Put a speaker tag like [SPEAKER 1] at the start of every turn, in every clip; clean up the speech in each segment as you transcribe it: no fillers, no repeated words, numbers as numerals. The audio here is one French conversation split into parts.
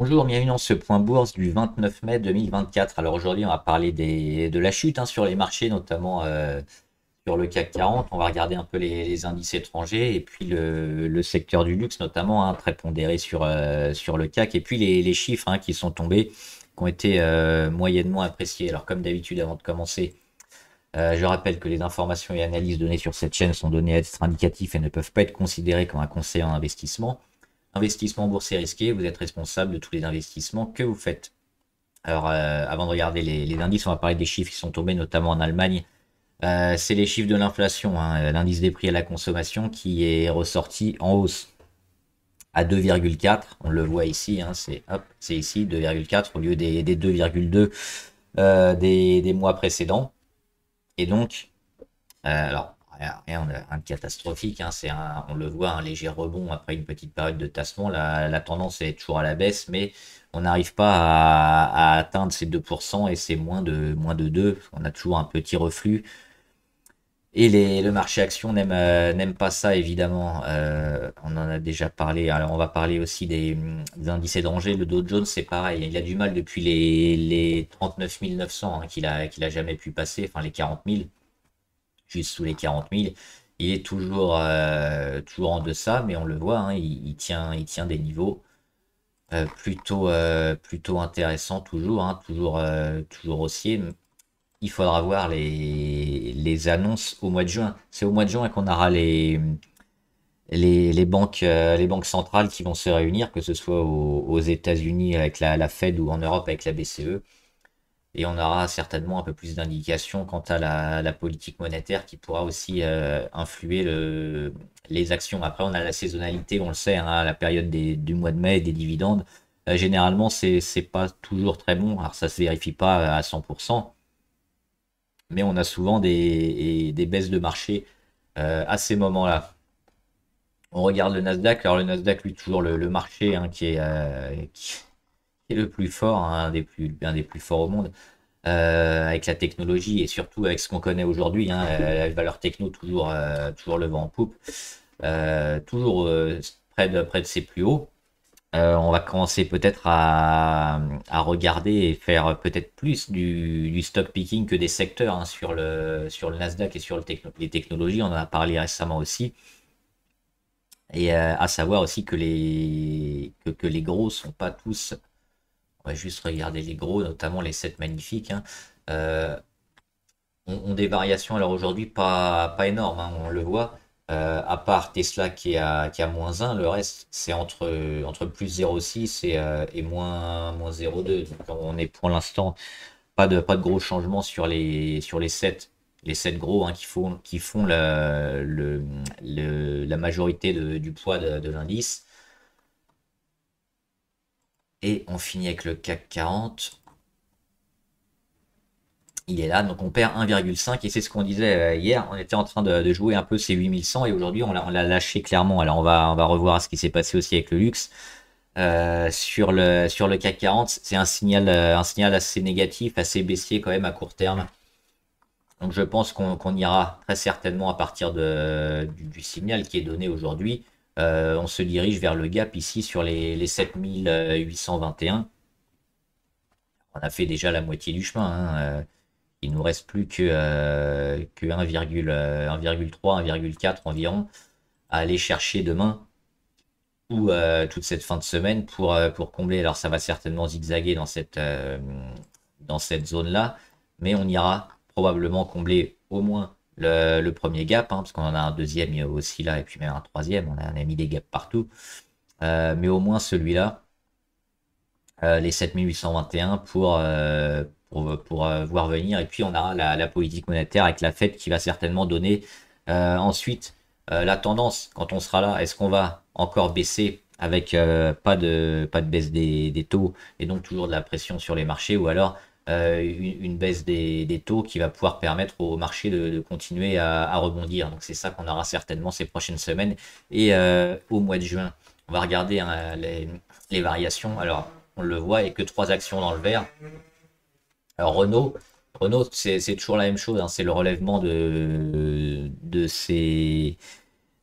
[SPEAKER 1] Bonjour, bienvenue dans ce point bourse du 29 mai 2024. Alors aujourd'hui, on va parler de la chute sur les marchés, notamment sur le CAC 40. On va regarder un peu les indices étrangers et puis le secteur du luxe, notamment, très pondéré sur le CAC. Et puis les chiffres qui sont tombés, qui ont été moyennement appréciés. Alors comme d'habitude, avant de commencer, je rappelle que les informations et analyses données sur cette chaîne sont données à titre indicatif et ne peuvent pas être considérées comme un conseil en investissement. Investissement boursier risqué, vous êtes responsable de tous les investissements que vous faites. Alors, avant de regarder les indices, on va parler des chiffres qui sont tombés, notamment en Allemagne. C'est les chiffres de l'inflation, l'indice des prix à la consommation qui est ressorti en hausse à 2,4. On le voit ici, c'est ici 2,4 au lieu des 2,2 des mois précédents. Et donc, alors, rien de catastrophique, on le voit, un léger rebond après une petite période de tassement. La tendance est toujours à la baisse, mais on n'arrive pas à atteindre ces 2% et c'est moins de 2. On a toujours un petit reflux. Et le marché action n'aime pas ça, évidemment. On en a déjà parlé. Alors, on va parler aussi des indices étrangers. Le Dow Jones, c'est pareil. Il a du mal depuis les 39 900 qu'il a jamais pu passer, enfin les 40 000 juste sous les 40 000. Il est toujours en deçà, mais on le voit, il tient des niveaux plutôt intéressants toujours, toujours haussiers. Il faudra voir les annonces au mois de juin. C'est au mois de juin qu'on aura les banques centrales qui vont se réunir, que ce soit aux États-Unis avec la Fed ou en Europe avec la BCE. Et on aura certainement un peu plus d'indications quant à la politique monétaire qui pourra aussi influer les actions. Après, on a la saisonnalité, on le sait, la période du mois de mai et des dividendes. Généralement, c'est pas toujours très bon. Alors, ça se vérifie pas à 100%, mais on a souvent des baisses de marché à ces moments-là. On regarde le Nasdaq. Alors, le Nasdaq, lui, toujours le marché qui est le plus fort, un des plus forts au monde. Avec la technologie et surtout avec ce qu'on connaît aujourd'hui, la valeur techno toujours le vent en poupe, toujours près de ses plus hauts. On va commencer peut-être à regarder et faire peut-être plus du stock picking que des secteurs sur le Nasdaq et sur les technologies. On en a parlé récemment aussi. Et à savoir aussi que les gros sont pas tous. On va juste regarder les gros, notamment les 7 magnifiques. Euh, ont des variations alors aujourd'hui pas énormes, on le voit. À part Tesla qui a -1, le reste c'est entre plus 0,6 et moins 0,2. Donc on est pour l'instant pas de gros changements sur les 7 gros qui font la majorité du poids de l'indice. Et on finit avec le CAC 40. Il est là, donc on perd 1,5 et c'est ce qu'on disait hier. On était en train de jouer un peu ces 8100 et aujourd'hui on l'a lâché clairement. Alors on va revoir ce qui s'est passé aussi avec le luxe. Sur le CAC 40, c'est un signal assez négatif, assez baissier quand même à court terme. Donc je pense qu'on ira très certainement à partir du signal qui est donné aujourd'hui. On se dirige vers le gap ici sur les 7821. On a fait déjà la moitié du chemin. Il nous reste plus que 1,3, 1,4 environ à aller chercher demain ou toute cette fin de semaine pour combler. Alors ça va certainement zigzaguer dans cette zone-là, mais on ira probablement combler au moins le premier gap, parce qu'on en a un deuxième aussi là, et puis même un troisième, on a mis des gaps partout. Mais au moins celui-là, les 7821 pour voir venir. Et puis on aura la politique monétaire avec la Fed qui va certainement donner ensuite la tendance quand on sera là. Est-ce qu'on va encore baisser avec pas de baisse des taux et donc toujours de la pression sur les marchés, ou alors une baisse des taux qui va pouvoir permettre au marché de continuer à rebondir. Donc c'est ça qu'on aura certainement ces prochaines semaines et au mois de juin. On va regarder les variations. Alors on le voit, il n'y a que trois actions dans le vert. Alors Renault, c'est toujours la même chose, c'est le relèvement de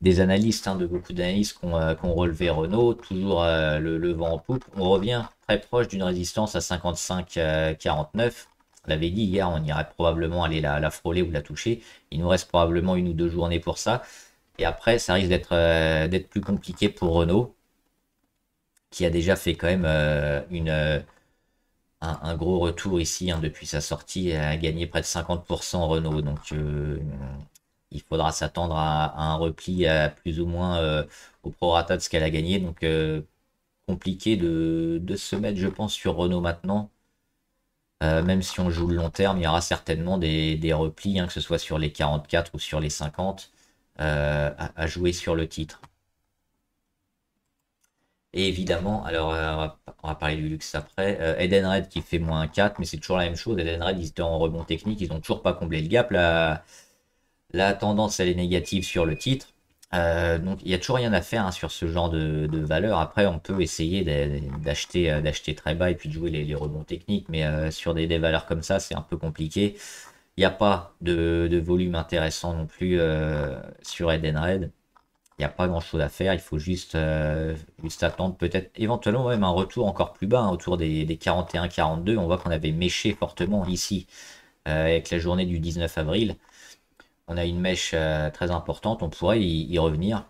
[SPEAKER 1] des analystes, hein, de beaucoup d'analystes qui ont relevé Renault, toujours le vent en poupe. On revient très proche d'une résistance à 55,49. On l'avait dit hier, on irait probablement aller la frôler ou la toucher. Il nous reste probablement 1 ou 2 journées pour ça. Et après, ça risque d'être plus compliqué pour Renault, qui a déjà fait quand même un gros retour ici, hein, depuis sa sortie, a gagné près de 50% Renault. Donc il faudra s'attendre à un repli à plus ou moins au prorata de ce qu'elle a gagné. Donc compliqué de se mettre, je pense, sur Renault maintenant. Même si on joue le long terme, il y aura certainement des replis, hein, que ce soit sur les 44 ou sur les 50, à jouer sur le titre. Et évidemment, alors on va parler du luxe après. Edenred qui fait moins 4, mais c'est toujours la même chose. Edenred, ils étaient en rebond technique, ils n'ont toujours pas comblé le gap. La tendance, elle est négative sur le titre. Donc il n'y a toujours rien à faire, hein, sur ce genre de valeur. Après, on peut essayer d'acheter très bas et puis de jouer les rebonds techniques, mais sur des valeurs comme ça, c'est un peu compliqué. Il n'y a pas de volume intéressant non plus sur Edenred. Il n'y a pas grand chose à faire, il faut juste attendre peut-être éventuellement même un retour encore plus bas, hein, autour des 41-42. On voit qu'on avait méché fortement ici avec la journée du 19 avril. On a une mèche très importante, on pourrait y revenir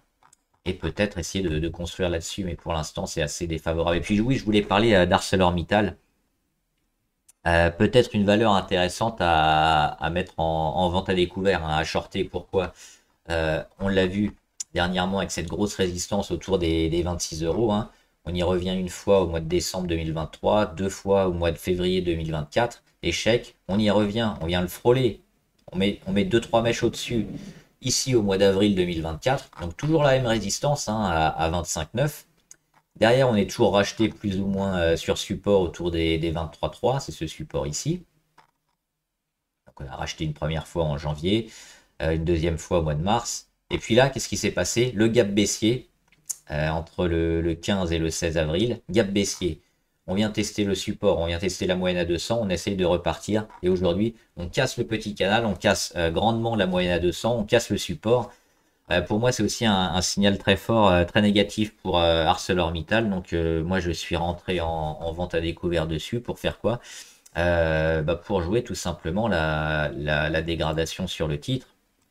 [SPEAKER 1] et peut-être essayer de construire là-dessus, mais pour l'instant c'est assez défavorable. Et puis oui, je voulais parler d'ArcelorMittal. Peut-être une valeur intéressante à mettre en vente à découvert, hein, à shorter. Pourquoi? On l'a vu dernièrement avec cette grosse résistance autour des 26 euros, hein. On y revient une fois au mois de décembre 2023, 2 fois au mois de février 2024. Échec, on y revient, on vient le frôler. On met 2-3 mèches au-dessus ici au mois d'avril 2024. Donc toujours la même résistance, hein, à 25,9. Derrière, on est toujours racheté plus ou moins sur support autour des 23,3. C'est ce support ici. Donc on a racheté une première fois en janvier, une deuxième fois au mois de mars. Et puis là, qu'est-ce qui s'est passé? Le gap baissier entre le 15 et le 16 avril. Gap baissier. On vient tester le support, on vient tester la moyenne à 200, on essaye de repartir. Et aujourd'hui, on casse le petit canal, on casse grandement la moyenne à 200, on casse le support. Pour moi, c'est aussi un signal très fort, très négatif pour ArcelorMittal. Donc moi, je suis rentré en vente à découvert dessus. Pour faire quoi? Pour jouer tout simplement la dégradation sur le titre.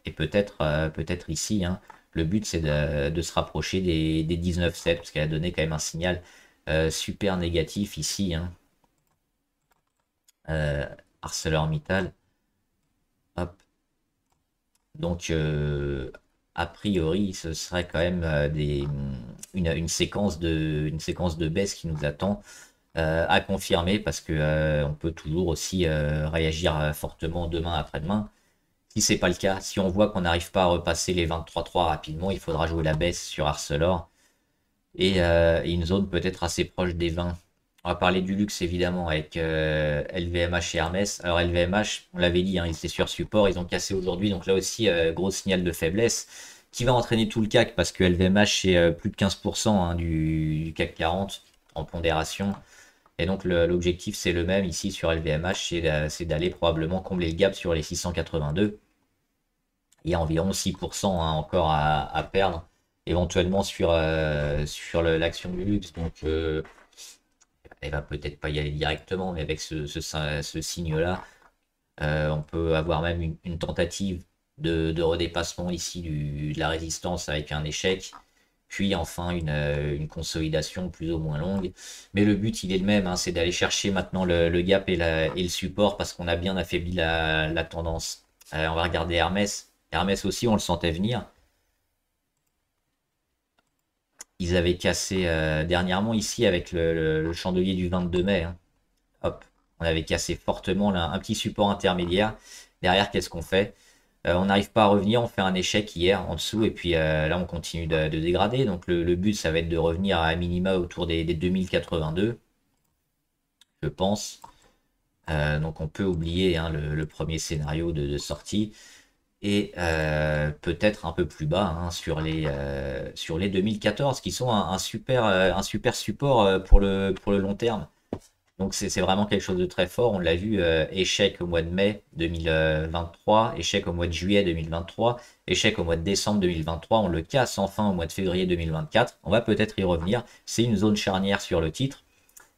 [SPEAKER 1] Et peut-être ici, hein, le but c'est de se rapprocher des 19,7, parce qu'elle a donné quand même un signal super négatif ici, hein. ArcelorMittal. Hop. Donc a priori, ce serait quand même une séquence de baisse qui nous attend, à confirmer, parce que on peut toujours aussi réagir fortement demain après-demain. Si c'est pas le cas, si on voit qu'on n'arrive pas à repasser les 23,3 rapidement, il faudra jouer la baisse sur Arcelor et une zone peut-être assez proche des 20. On va parler du luxe évidemment avec LVMH et Hermès. Alors LVMH, on l'avait dit, hein, ils étaient sur support, ils ont cassé aujourd'hui, donc là aussi gros signal de faiblesse qui va entraîner tout le CAC, parce que LVMH c'est plus de 15%, hein, du CAC 40 en pondération. Et donc l'objectif c'est le même ici sur LVMH, c'est d'aller probablement combler le gap sur les 682. Il y a environ 6%, hein, encore à perdre, éventuellement sur l'action du luxe. Donc elle va peut-être pas y aller directement, mais avec ce signe-là, on peut avoir même une tentative de redépassement ici de la résistance avec un échec. Puis enfin une consolidation plus ou moins longue. Mais le but, il est le même, hein, c'est d'aller chercher maintenant le gap et le support, parce qu'on a bien affaibli la tendance. On va regarder Hermès. Hermès aussi, on le sentait venir. Ils avaient cassé dernièrement ici avec le chandelier du 22 mai, hein. Hop, on avait cassé fortement là, un petit support intermédiaire. Derrière, qu'est-ce qu'on fait? On n'arrive pas à revenir, on fait un échec hier en dessous, et puis là on continue de dégrader. Donc le but, ça va être de revenir à minima autour des 2082, je pense. Donc on peut oublier, hein, le premier scénario de sortie, et peut-être un peu plus bas, hein, sur les 2014, qui sont un super support pour le long terme. Donc c'est vraiment quelque chose de très fort. On l'a vu, échec au mois de mai 2023, échec au mois de juillet 2023, échec au mois de décembre 2023. On le casse enfin au mois de février 2024. On va peut-être y revenir. C'est une zone charnière sur le titre.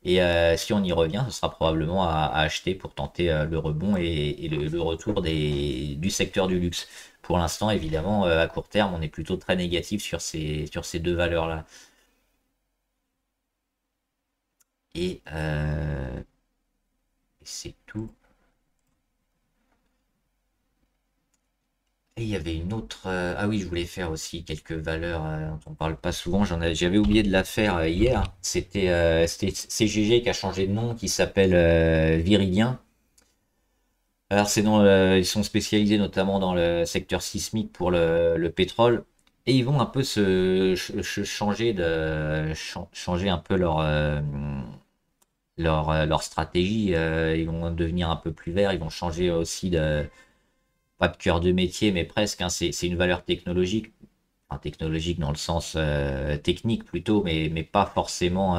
[SPEAKER 1] Et si on y revient, ce sera probablement à acheter pour tenter le rebond et le retour du secteur du luxe. Pour l'instant, évidemment, à court terme, on est plutôt très négatif sur ces deux valeurs-là. Et c'est tout. Et il y avait une autre. Ah oui, je voulais faire aussi quelques valeurs dont on parle pas souvent. J'avais oublié de la faire hier. C'était CGG qui a changé de nom, qui s'appelle Viridien. Alors ils sont spécialisés notamment dans le secteur sismique pour le pétrole. Et ils vont un peu changer un peu leur stratégie. Ils vont devenir un peu plus verts. Ils vont changer aussi pas de cœur de métier, mais presque, hein. C'est une valeur technologique. Enfin, technologique dans le sens technique plutôt, mais pas forcément.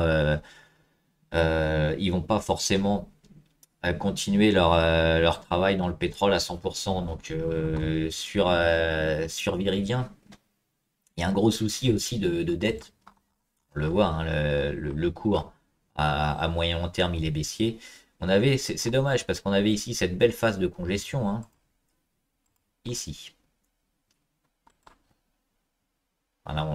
[SPEAKER 1] Ils vont pas forcément continuer leur travail dans le pétrole à 100%. Donc sur Viridien, il y a un gros souci aussi de dette. On le voit, hein, le cours à moyen long terme, il est baissier. C'est dommage parce qu'on avait ici cette belle phase de congestion, hein, ici. Voilà,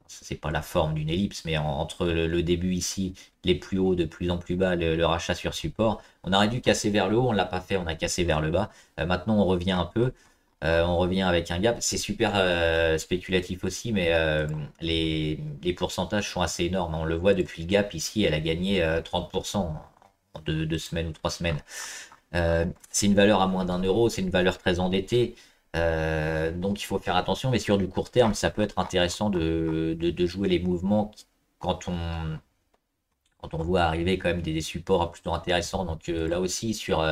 [SPEAKER 1] c'est pas la forme d'une ellipse, mais entre le début ici, les plus hauts, de plus en plus bas, le rachat sur support, on aurait dû casser vers le haut, on l'a pas fait, on a cassé vers le bas. Maintenant, on revient un peu, on revient avec un gap. C'est super spéculatif aussi, mais les pourcentages sont assez énormes. On le voit depuis le gap ici, elle a gagné 30% en 2 semaines ou 3 semaines. C'est une valeur à moins d'1 euro, c'est une valeur très endettée. Donc il faut faire attention, mais sur du court terme, ça peut être intéressant de jouer les mouvements quand on voit arriver quand même des supports plutôt intéressants. Donc là aussi, sur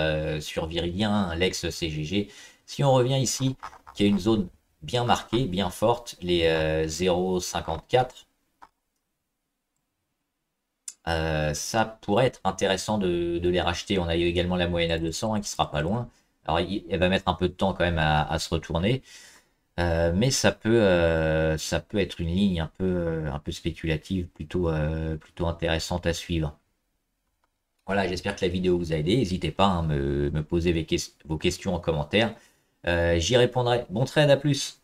[SPEAKER 1] Viridien, l'ex CGG, si on revient ici, qui a une zone bien marquée, bien forte, les 0,54, ça pourrait être intéressant de les racheter. On a eu également la moyenne à 200 hein, qui sera pas loin. Alors elle va mettre un peu de temps quand même à se retourner. Mais ça peut être une ligne un peu spéculative, plutôt intéressante à suivre. Voilà, j'espère que la vidéo vous a aidé. N'hésitez pas à me poser vos questions en commentaire. J'y répondrai. Bon trade, à plus!